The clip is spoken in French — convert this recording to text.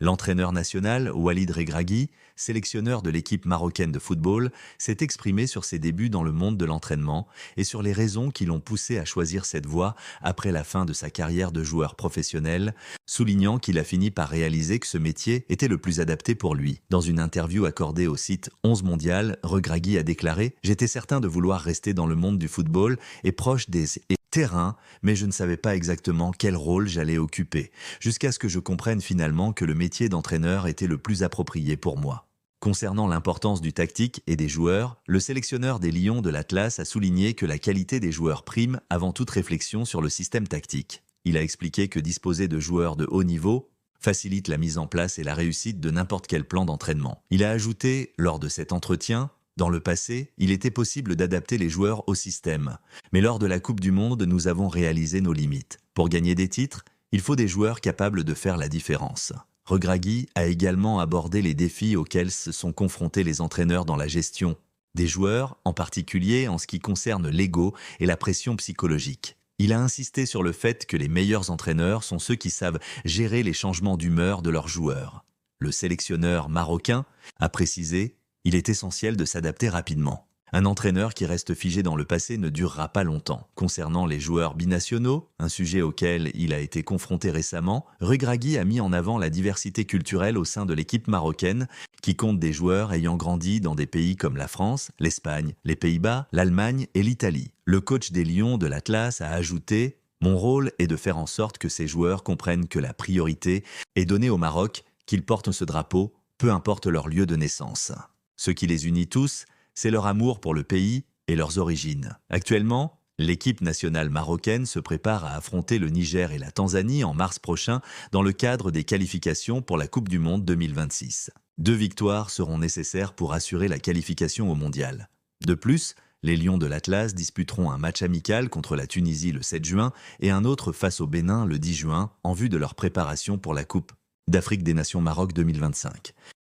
L'entraîneur national, Walid Regragui, sélectionneur de l'équipe marocaine de football, s'est exprimé sur ses débuts dans le monde de l'entraînement et sur les raisons qui l'ont poussé à choisir cette voie après la fin de sa carrière de joueur professionnel, soulignant qu'il a fini par réaliser que ce métier était le plus adapté pour lui. Dans une interview accordée au site 11 Mondial, Regragui a déclaré « J'étais certain de vouloir rester dans le monde du football et proche des terrains, mais je ne savais pas exactement quel rôle j'allais occuper, jusqu'à ce que je comprenne finalement que le métier d'entraîneur était le plus approprié pour moi. » Concernant l'importance du tactique et des joueurs, le sélectionneur des Lions de l'Atlas a souligné que la qualité des joueurs prime avant toute réflexion sur le système tactique. Il a expliqué que disposer de joueurs de haut niveau facilite la mise en place et la réussite de n'importe quel plan d'entraînement. Il a ajouté, lors de cet entretien, dans le passé, il était possible d'adapter les joueurs au système. Mais lors de la Coupe du Monde, nous avons réalisé nos limites. Pour gagner des titres, il faut des joueurs capables de faire la différence. Regragui a également abordé les défis auxquels se sont confrontés les entraîneurs dans la gestion des joueurs, en particulier en ce qui concerne l'ego et la pression psychologique. Il a insisté sur le fait que les meilleurs entraîneurs sont ceux qui savent gérer les changements d'humeur de leurs joueurs. Le sélectionneur marocain a précisé: il est essentiel de s'adapter rapidement. Un entraîneur qui reste figé dans le passé ne durera pas longtemps. Concernant les joueurs binationaux, un sujet auquel il a été confronté récemment, Regragui a mis en avant la diversité culturelle au sein de l'équipe marocaine, qui compte des joueurs ayant grandi dans des pays comme la France, l'Espagne, les Pays-Bas, l'Allemagne et l'Italie. Le coach des Lions de l'Atlas a ajouté: « Mon rôle est de faire en sorte que ces joueurs comprennent que la priorité est donnée au Maroc, qu'ils portent ce drapeau, peu importe leur lieu de naissance. » Ce qui les unit tous, c'est leur amour pour le pays et leurs origines. Actuellement, l'équipe nationale marocaine se prépare à affronter le Niger et la Tanzanie en mars prochain dans le cadre des qualifications pour la Coupe du Monde 2026. 2 victoires seront nécessaires pour assurer la qualification au mondial. De plus, les Lions de l'Atlas disputeront un match amical contre la Tunisie le 7 juin et un autre face au Bénin le 10 juin en vue de leur préparation pour la Coupe d'Afrique des Nations Maroc 2025.